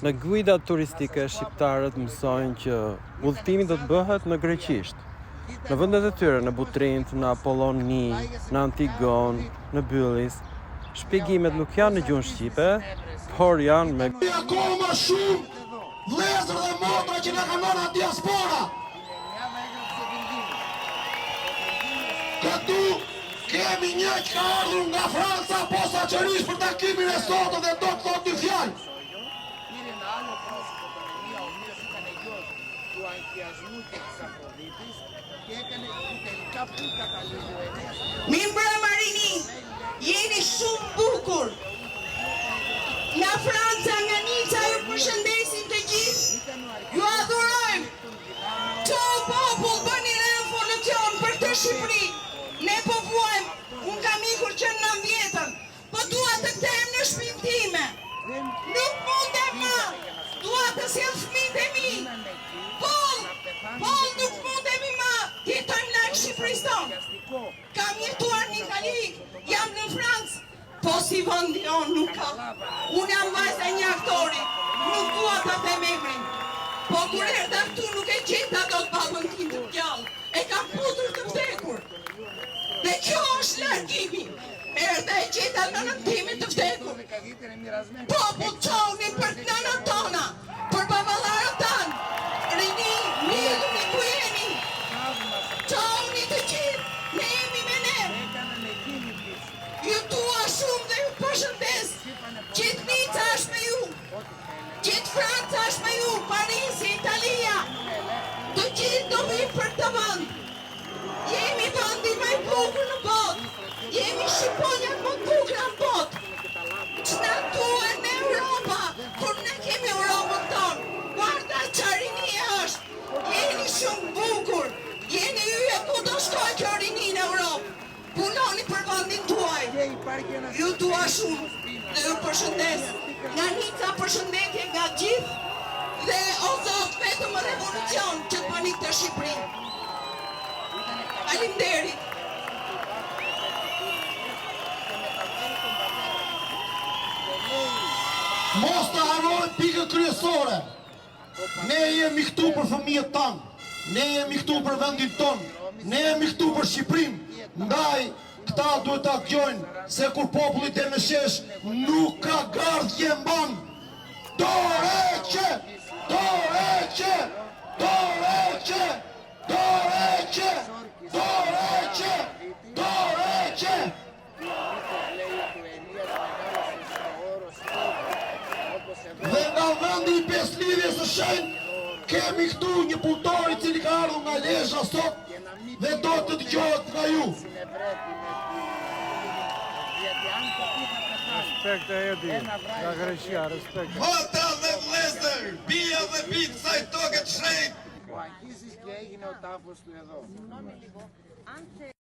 Në guidat turistike, shqiptarët mësojnë që udhëtimi do të bëhet në greqisht. Në vendet e tyre, në Butrint, në Apolloni, në Antigon, në Byllis, shpjegimet nuk janë në gjuhën shqipe, por janë me akoma shumë vëllezër dhe motra që na kanë marrë në diaspora. Këtu kemi një që ka ardhur nga Franca posaçërisht për takimin e sotëm dhe do të thotë dy fjalë. Mirë mbrëma Rini, jeni shumë bukur. Nga Franca, nga Nica, ju përshëndesim të gjithë. Ju adhurojmë. Ço popull bëni revolucion për të Shqipëri. Ne po vuajmë, unë kam ikur që në 9 vjetën, po dua të kthehem në shtëpinë time. Nuk mundem më. Dua të sjell fëmijët e mi. Poll, nuk mundemi më. Jetojmë larg Shqipërisë tonë. Kam jetuar në Itali, jam në Francë. Po si vendi on nuk ka. Unë jam vajza e një aktori. Nuk dua ta them emrin. Po kur erdha këtu nuk e gjeta dot babën tim të gjallë. E kam putur të vdekur. Dhe kjo është largimi. Erdha e gjeta nënën time të vdekur. Popull çoni për nënën tona, për baballarët tanë. Rini, mirë ku jeni. Çoni të gjithë, ne jemi me ne. Ju dua shumë dhe ju përshëndes. Gjithë Nica është me ju. Gjithë Franca është me ju. Parisi, Italia. Të gjithë do vinë për të vend. Jemi vendi më i bukur në botë. Jemi Shqiponja më të bukur në botë. Ç'na duhet në Europa, kur ne kemi Europën tonë. Guarda çfarë Rini është. Jeni shumë bukur. Jeni yje ku do shkoj kjo Rini në Europë. Punoni për vendin tuaj. Ju dua shumë dhe ju përshëndes. Nga Nica përshëndetje nga gjithë dhe o Zot vetëm revolucion që të bëni këtë Shqipëri. Faleminderit. Mos të harrojmë pikën kryesore. Ne jemi këtu për fëmijët tanë. Ne jemi këtu për vendin tonë. Ne jemi këtu për Shqipërinë. Ndaj këta duhet ta dëgjojnë se kur populli demeshesh nuk ka gardhje mban. Dorëqe! Dorëqe! Dorëqe! Dorëqe! Dorëqe! Dorëqe! Dhe nga vendi i Peslidhjes së Shenjtë kemi këtu një punëtor i cili ka ardhur nga Lezhë sot dhe do të dëgjohet nga ju. Respekt e Edi, nga Greqia, respekt. Vota dhe vlezër, bia dhe bitë kësaj toke të shenjtë. Ο Αγγίζης και έγινε ο τάφος του εδώ.